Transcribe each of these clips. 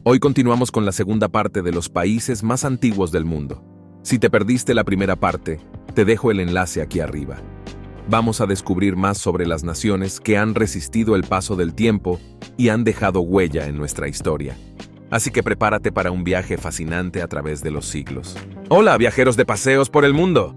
Hoy continuamos con la segunda parte de los países más antiguos del mundo. Si te perdiste la primera parte, te dejo el enlace aquí arriba. Vamos a descubrir más sobre las naciones que han resistido el paso del tiempo y han dejado huella en nuestra historia. Así que prepárate para un viaje fascinante a través de los siglos. ¡Hola, viajeros de paseos por el mundo!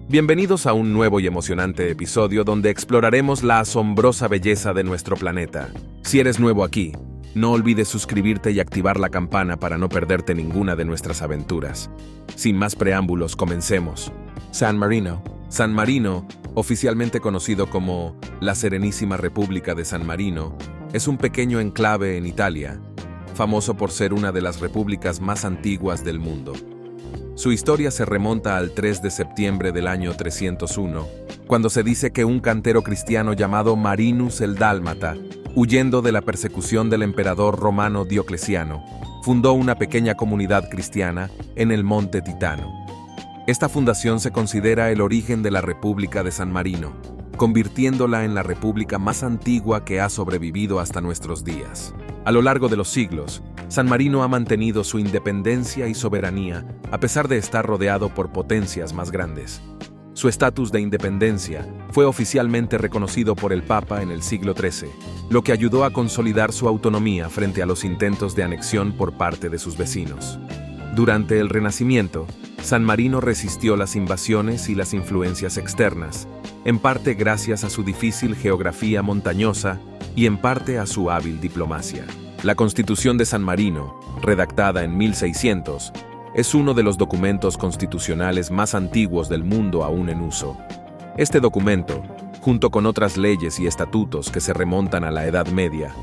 Bienvenidos a un nuevo y emocionante episodio donde exploraremos la asombrosa belleza de nuestro planeta. Si eres nuevo aquí, no olvides suscribirte y activar la campana para no perderte ninguna de nuestras aventuras. Sin más preámbulos, comencemos. San Marino. San Marino, oficialmente conocido como la Serenísima República de San Marino, es un pequeño enclave en Italia, famoso por ser una de las repúblicas más antiguas del mundo. Su historia se remonta al 3 de septiembre del año 301, cuando se dice que un cantero cristiano llamado Marinus el Dálmata, huyendo de la persecución del emperador romano Diocleciano, fundó una pequeña comunidad cristiana en el monte Titano. Esta fundación se considera el origen de la República de San Marino, convirtiéndola en la república más antigua que ha sobrevivido hasta nuestros días. A lo largo de los siglos, San Marino ha mantenido su independencia y soberanía a pesar de estar rodeado por potencias más grandes. Su estatus de independencia fue oficialmente reconocido por el Papa en el siglo XIII, lo que ayudó a consolidar su autonomía frente a los intentos de anexión por parte de sus vecinos. Durante el Renacimiento, San Marino resistió las invasiones y las influencias externas, en parte gracias a su difícil geografía montañosa y en parte a su hábil diplomacia. La Constitución de San Marino, redactada en 1600, es uno de los documentos constitucionales más antiguos del mundo aún en uso. Este documento, junto con otras leyes y estatutos que se remontan a la Edad Media,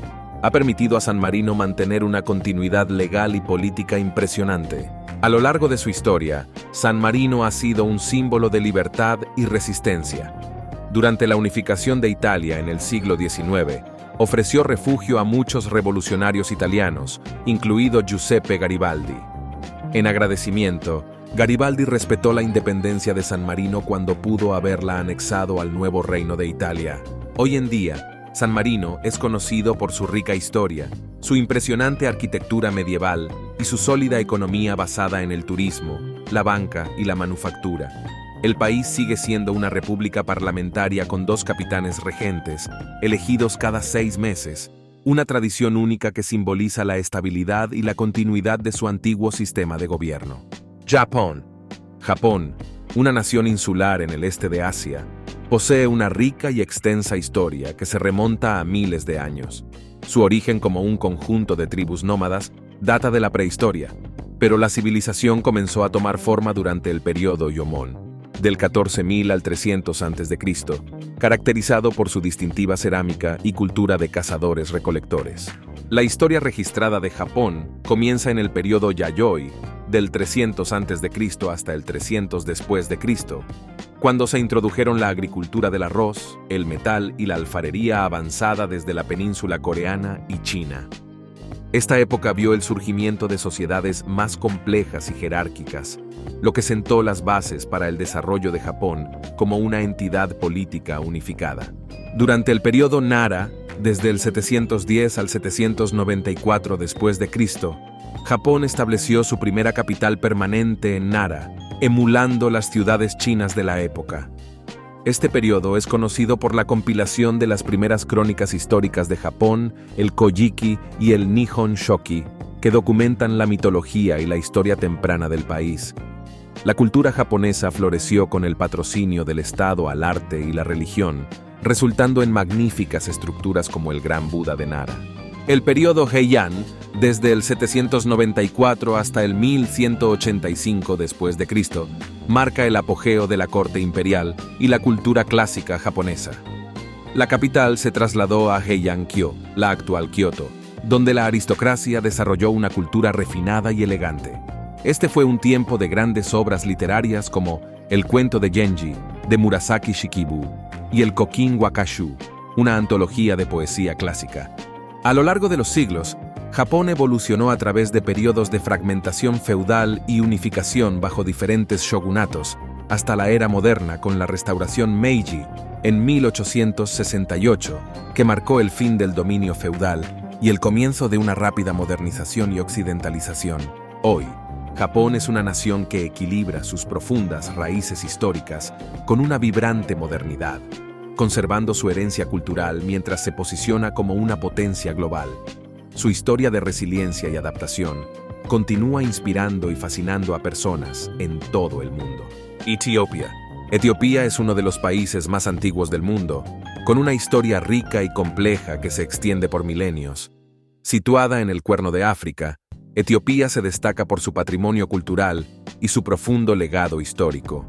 ha permitido a San Marino mantener una continuidad legal y política impresionante. A lo largo de su historia, San Marino ha sido un símbolo de libertad y resistencia. Durante la unificación de Italia en el siglo XIX, ofreció refugio a muchos revolucionarios italianos, incluido Giuseppe Garibaldi. En agradecimiento, Garibaldi respetó la independencia de San Marino cuando pudo haberla anexado al nuevo reino de Italia. Hoy en día, San Marino es conocido por su rica historia, su impresionante arquitectura medieval y su sólida economía basada en el turismo, la banca y la manufactura. El país sigue siendo una república parlamentaria con 2 capitanes regentes, elegidos cada 6 meses, una tradición única que simboliza la estabilidad y la continuidad de su antiguo sistema de gobierno. Japón. Japón, una nación insular en el este de Asia, posee una rica y extensa historia que se remonta a miles de años. Su origen como un conjunto de tribus nómadas data de la prehistoria, pero la civilización comenzó a tomar forma durante el periodo Yomón, del 14.000 al 300 a.C., caracterizado por su distintiva cerámica y cultura de cazadores-recolectores. La historia registrada de Japón comienza en el periodo Yayoi, del 300 a.C. hasta el 300 después de Cristo, cuando se introdujeron la agricultura del arroz, el metal y la alfarería avanzada desde la península coreana y China. Esta época vio el surgimiento de sociedades más complejas y jerárquicas, lo que sentó las bases para el desarrollo de Japón como una entidad política unificada. Durante el periodo Nara, desde el 710 al 794 después de Cristo, Japón estableció su primera capital permanente en Nara, emulando las ciudades chinas de la época. Este periodo es conocido por la compilación de las primeras crónicas históricas de Japón, el Kojiki y el Nihon Shoki, que documentan la mitología y la historia temprana del país. La cultura japonesa floreció con el patrocinio del Estado al arte y la religión, resultando en magníficas estructuras como el Gran Buda de Nara. El periodo Heian, desde el 794 hasta el 1185 después de Cristo, marca el apogeo de la corte imperial y la cultura clásica japonesa. La capital se trasladó a Heian-kyo, la actual Kioto, donde la aristocracia desarrolló una cultura refinada y elegante. Este fue un tiempo de grandes obras literarias como El cuento de Genji, de Murasaki Shikibu, y el Kokin Wakashu, una antología de poesía clásica. A lo largo de los siglos, Japón evolucionó a través de periodos de fragmentación feudal y unificación bajo diferentes shogunatos, hasta la era moderna con la restauración Meiji en 1868, que marcó el fin del dominio feudal y el comienzo de una rápida modernización y occidentalización. Hoy, Japón es una nación que equilibra sus profundas raíces históricas con una vibrante modernidad, conservando su herencia cultural mientras se posiciona como una potencia global. Su historia de resiliencia y adaptación continúa inspirando y fascinando a personas en todo el mundo. Etiopía. Etiopía es uno de los países más antiguos del mundo, con una historia rica y compleja que se extiende por milenios. Situada en el Cuerno de África, Etiopía se destaca por su patrimonio cultural y su profundo legado histórico.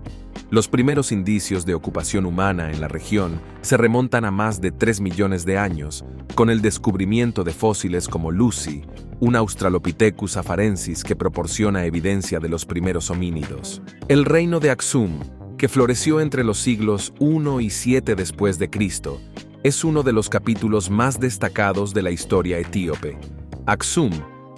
Los primeros indicios de ocupación humana en la región se remontan a más de 3 millones de años, con el descubrimiento de fósiles como Lucy, un Australopithecus afarensis que proporciona evidencia de los primeros homínidos. El reino de Aksum, que floreció entre los siglos I y VII después de Cristo, es uno de los capítulos más destacados de la historia etíope. Aksum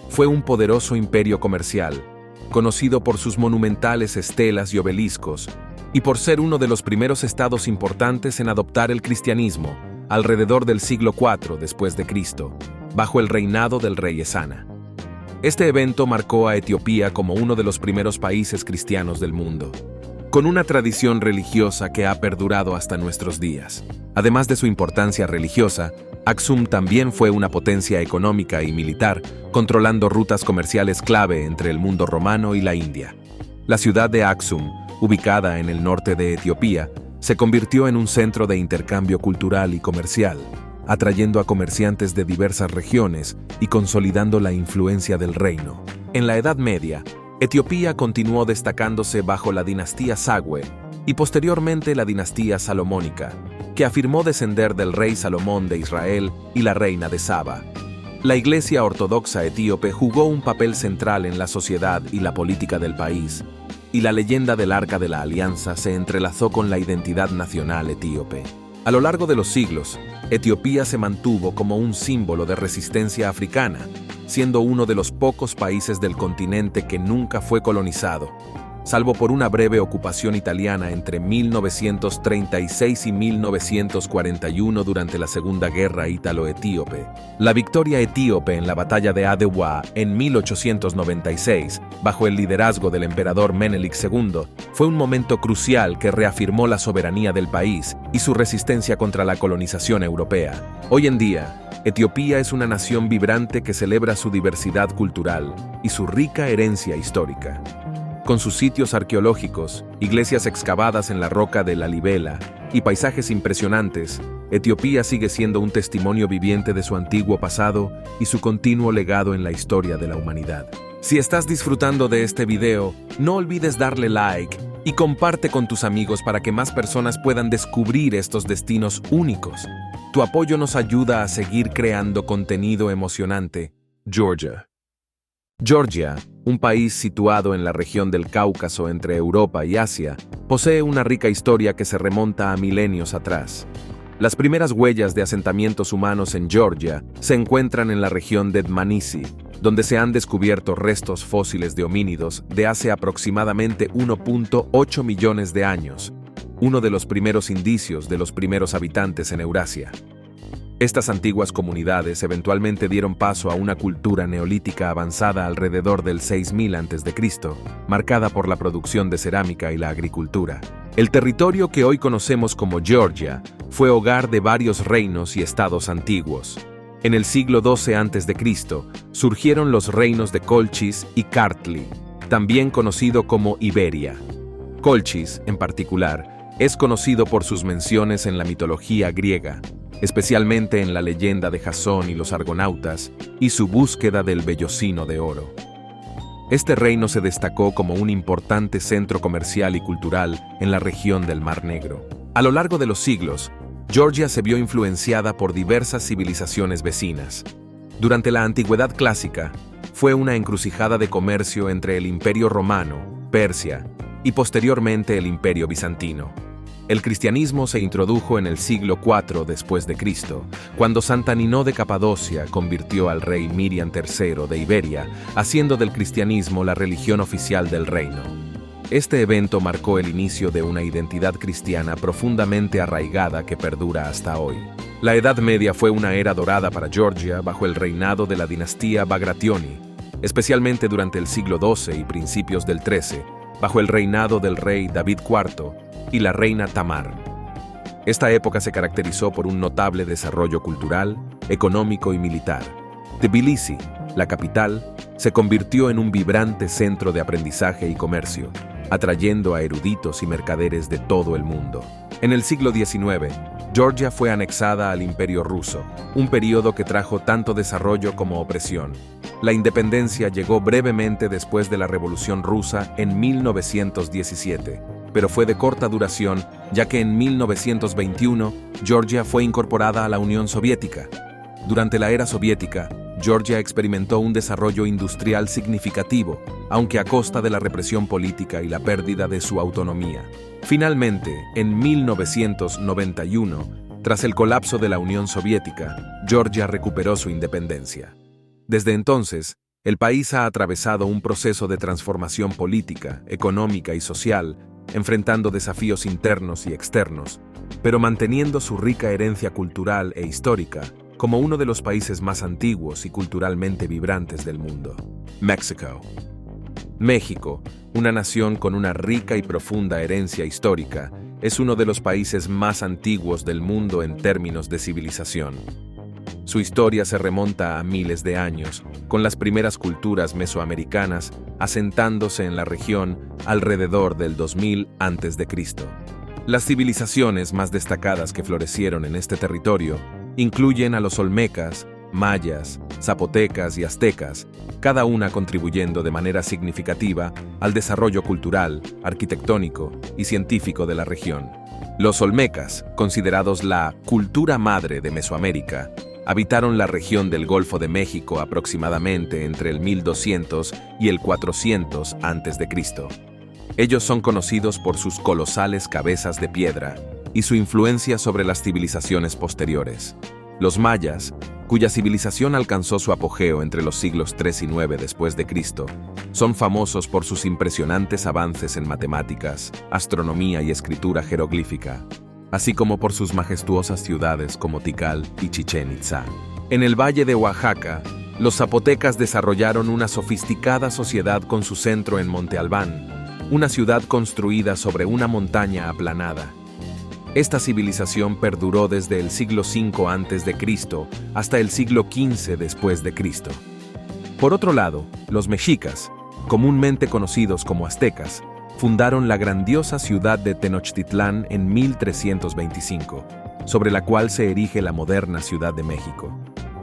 fue un poderoso imperio comercial, conocido por sus monumentales estelas y obeliscos, y por ser uno de los primeros estados importantes en adoptar el cristianismo, alrededor del siglo IV después de Cristo, bajo el reinado del rey Esana. Este evento marcó a Etiopía como uno de los primeros países cristianos del mundo, con una tradición religiosa que ha perdurado hasta nuestros días. Además de su importancia religiosa, Aksum también fue una potencia económica y militar, controlando rutas comerciales clave entre el mundo romano y la India. La ciudad de Aksum, ubicada en el norte de Etiopía, se convirtió en un centro de intercambio cultural y comercial, atrayendo a comerciantes de diversas regiones y consolidando la influencia del reino. En la Edad Media, Etiopía continuó destacándose bajo la dinastía Sagwe y posteriormente la dinastía Salomónica, que afirmó descender del rey Salomón de Israel y la reina de Saba. La Iglesia Ortodoxa etíope jugó un papel central en la sociedad y la política del país, y la leyenda del Arca de la Alianza se entrelazó con la identidad nacional etíope. A lo largo de los siglos, Etiopía se mantuvo como un símbolo de resistencia africana, siendo uno de los pocos países del continente que nunca fue colonizado, salvo por una breve ocupación italiana entre 1936 y 1941 durante la Segunda Guerra Ítalo-Etíope. La victoria etíope en la batalla de Adewa en 1896, bajo el liderazgo del emperador Menelik II, fue un momento crucial que reafirmó la soberanía del país y su resistencia contra la colonización europea. Hoy en día, Etiopía es una nación vibrante que celebra su diversidad cultural y su rica herencia histórica. Con sus sitios arqueológicos, iglesias excavadas en la roca de Lalibela y paisajes impresionantes, Etiopía sigue siendo un testimonio viviente de su antiguo pasado y su continuo legado en la historia de la humanidad. Si estás disfrutando de este video, no olvides darle like y comparte con tus amigos para que más personas puedan descubrir estos destinos únicos. Tu apoyo nos ayuda a seguir creando contenido emocionante. Georgia. Georgia, un país situado en la región del Cáucaso entre Europa y Asia, posee una rica historia que se remonta a milenios atrás. Las primeras huellas de asentamientos humanos en Georgia se encuentran en la región de Dmanisi, donde se han descubierto restos fósiles de homínidos de hace aproximadamente 1.8 millones de años, uno de los primeros indicios de los primeros habitantes en Eurasia. Estas antiguas comunidades eventualmente dieron paso a una cultura neolítica avanzada alrededor del 6000 a.C., marcada por la producción de cerámica y la agricultura. El territorio que hoy conocemos como Georgia fue hogar de varios reinos y estados antiguos. En el siglo XII a.C. surgieron los reinos de Colchis y Kartli, también conocido como Iberia. Colchis, en particular, es conocido por sus menciones en la mitología griega, especialmente en la leyenda de Jasón y los argonautas, y su búsqueda del vellocino de oro. Este reino se destacó como un importante centro comercial y cultural en la región del Mar Negro. A lo largo de los siglos, Georgia se vio influenciada por diversas civilizaciones vecinas. Durante la Antigüedad clásica, fue una encrucijada de comercio entre el Imperio Romano, Persia, y posteriormente el Imperio Bizantino. El cristianismo se introdujo en el siglo IV después de Cristo, cuando Santa Ninó de Capadocia convirtió al rey Miriam III de Iberia, haciendo del cristianismo la religión oficial del reino. Este evento marcó el inicio de una identidad cristiana profundamente arraigada que perdura hasta hoy. La Edad Media fue una era dorada para Georgia bajo el reinado de la dinastía Bagrationi, especialmente durante el siglo XII y principios del XIII, bajo el reinado del rey David IV y la reina Tamar. Esta época se caracterizó por un notable desarrollo cultural, económico y militar. Tbilisi, la capital, se convirtió en un vibrante centro de aprendizaje y comercio, atrayendo a eruditos y mercaderes de todo el mundo. En el siglo XIX, Georgia fue anexada al Imperio Ruso, un período que trajo tanto desarrollo como opresión. La independencia llegó brevemente después de la Revolución Rusa en 1917, pero fue de corta duración, ya que en 1921 Georgia fue incorporada a la Unión Soviética. Durante la era soviética, Georgia experimentó un desarrollo industrial significativo, aunque a costa de la represión política y la pérdida de su autonomía. Finalmente, en 1991, tras el colapso de la Unión Soviética, Georgia recuperó su independencia. Desde entonces, el país ha atravesado un proceso de transformación política, económica y social, enfrentando desafíos internos y externos, pero manteniendo su rica herencia cultural e histórica como uno de los países más antiguos y culturalmente vibrantes del mundo. México, una nación con una rica y profunda herencia histórica, es uno de los países más antiguos del mundo en términos de civilización. Su historia se remonta a miles de años, con las primeras culturas mesoamericanas asentándose en la región alrededor del 2000 a.C. Las civilizaciones más destacadas que florecieron en este territorio incluyen a los olmecas, mayas, zapotecas y aztecas, cada una contribuyendo de manera significativa al desarrollo cultural, arquitectónico y científico de la región. Los olmecas, considerados la cultura madre de Mesoamérica, habitaron la región del Golfo de México aproximadamente entre el 1200 y el 400 a.C. Ellos son conocidos por sus colosales cabezas de piedra y su influencia sobre las civilizaciones posteriores. Los mayas, cuya civilización alcanzó su apogeo entre los siglos 3 y 9 después de Cristo, son famosos por sus impresionantes avances en matemáticas, astronomía y escritura jeroglífica, así como por sus majestuosas ciudades como Tikal y Chichén Itzá. En el valle de Oaxaca, los zapotecas desarrollaron una sofisticada sociedad con su centro en Monte Albán, una ciudad construida sobre una montaña aplanada. Esta civilización perduró desde el siglo V a.C. hasta el siglo XV después de Cristo. Por otro lado, los mexicas, comúnmente conocidos como aztecas, fundaron la grandiosa ciudad de Tenochtitlán en 1325, sobre la cual se erige la moderna Ciudad de México.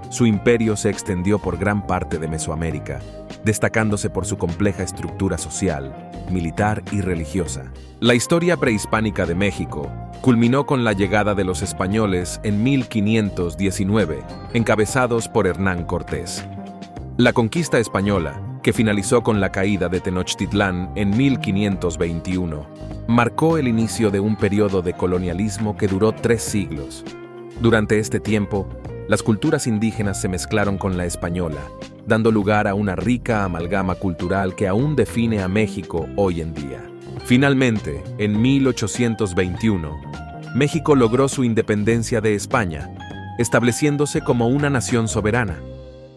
Su imperio se extendió por gran parte de Mesoamérica, destacándose por su compleja estructura social, militar y religiosa. La historia prehispánica de México culminó con la llegada de los españoles en 1519, encabezados por Hernán Cortés. La conquista española, que finalizó con la caída de Tenochtitlán en 1521, marcó el inicio de un periodo de colonialismo que duró 3 siglos. Durante este tiempo, las culturas indígenas se mezclaron con la española, dando lugar a una rica amalgama cultural que aún define a México hoy en día. Finalmente, en 1821, México logró su independencia de España, estableciéndose como una nación soberana.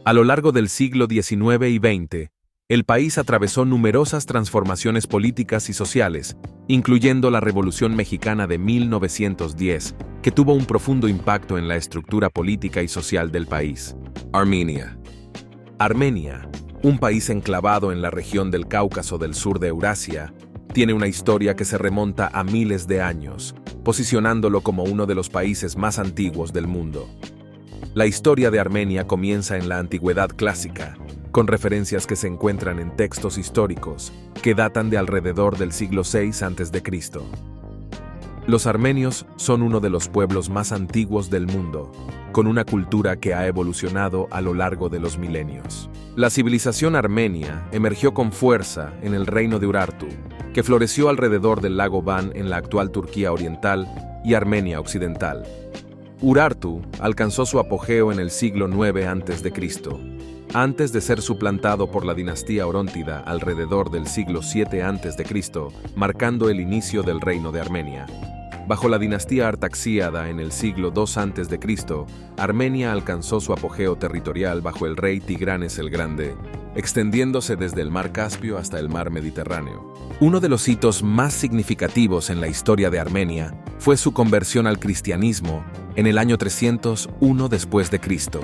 A lo largo del siglo XIX y XX, el país atravesó numerosas transformaciones políticas y sociales, incluyendo la Revolución Mexicana de 1910, que tuvo un profundo impacto en la estructura política y social del país. Armenia, un país enclavado en la región del Cáucaso del sur de Eurasia, tiene una historia que se remonta a miles de años, posicionándolo como uno de los países más antiguos del mundo. La historia de Armenia comienza en la Antigüedad clásica, con referencias que se encuentran en textos históricos que datan de alrededor del siglo VI a.C. Los armenios son uno de los pueblos más antiguos del mundo, con una cultura que ha evolucionado a lo largo de los milenios. La civilización armenia emergió con fuerza en el reino de Urartu, que floreció alrededor del lago Van en la actual Turquía oriental y Armenia occidental. Urartu alcanzó su apogeo en el siglo IX a.C., antes de ser suplantado por la dinastía Oróntida alrededor del siglo VII a.C., marcando el inicio del reino de Armenia. Bajo la dinastía artaxíada en el siglo II a.C., Armenia alcanzó su apogeo territorial bajo el rey Tigranes el Grande, extendiéndose desde el mar Caspio hasta el mar Mediterráneo. Uno de los hitos más significativos en la historia de Armenia fue su conversión al cristianismo en el año 301 después de Cristo,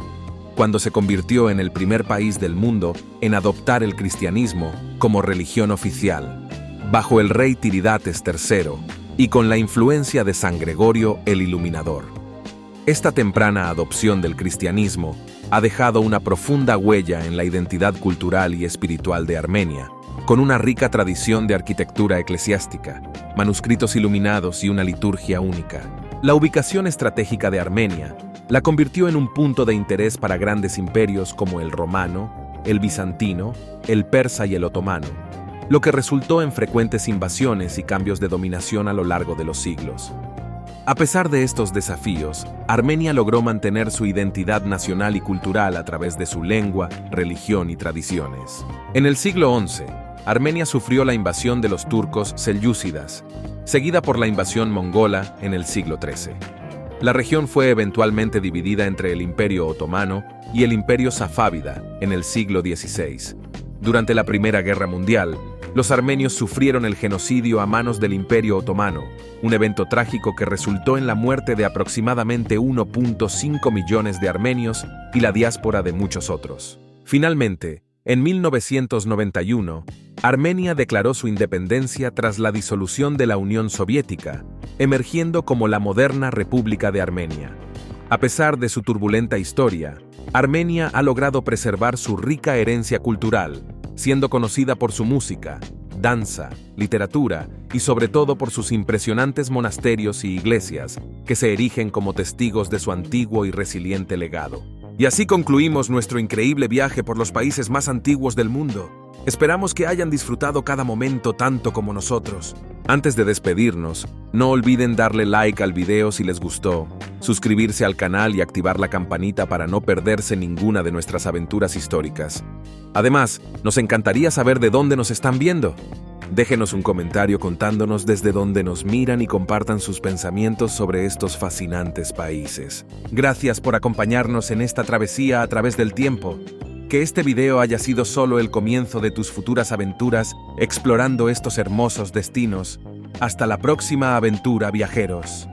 cuando se convirtió en el primer país del mundo en adoptar el cristianismo como religión oficial, bajo el rey Tiridates III y con la influencia de San Gregorio el Iluminador. Esta temprana adopción del cristianismo ha dejado una profunda huella en la identidad cultural y espiritual de Armenia, con una rica tradición de arquitectura eclesiástica, manuscritos iluminados y una liturgia única. La ubicación estratégica de Armenia la convirtió en un punto de interés para grandes imperios como el romano, el bizantino, el persa y el otomano, lo que resultó en frecuentes invasiones y cambios de dominación a lo largo de los siglos. A pesar de estos desafíos, Armenia logró mantener su identidad nacional y cultural a través de su lengua, religión y tradiciones. En el siglo XI, Armenia sufrió la invasión de los turcos selyúcidas, seguida por la invasión mongola en el siglo XIII. La región fue eventualmente dividida entre el Imperio Otomano y el Imperio Safávida en el siglo XVI. Durante la Primera Guerra Mundial, los armenios sufrieron el genocidio a manos del Imperio Otomano, un evento trágico que resultó en la muerte de aproximadamente 1.5 millones de armenios y la diáspora de muchos otros. Finalmente, en 1991, Armenia declaró su independencia tras la disolución de la Unión Soviética, emergiendo como la moderna República de Armenia. A pesar de su turbulenta historia, Armenia ha logrado preservar su rica herencia cultural, siendo conocida por su música, danza, literatura y sobre todo por sus impresionantes monasterios y iglesias, que se erigen como testigos de su antiguo y resiliente legado. Y así concluimos nuestro increíble viaje por los países más antiguos del mundo. Esperamos que hayan disfrutado cada momento tanto como nosotros. Antes de despedirnos, no olviden darle like al video si les gustó, suscribirse al canal y activar la campanita para no perderse ninguna de nuestras aventuras históricas. Además, nos encantaría saber de dónde nos están viendo. Déjenos un comentario contándonos desde dónde nos miran y compartan sus pensamientos sobre estos fascinantes países. Gracias por acompañarnos en esta travesía a través del tiempo. Que este video haya sido solo el comienzo de tus futuras aventuras explorando estos hermosos destinos. Hasta la próxima aventura, viajeros.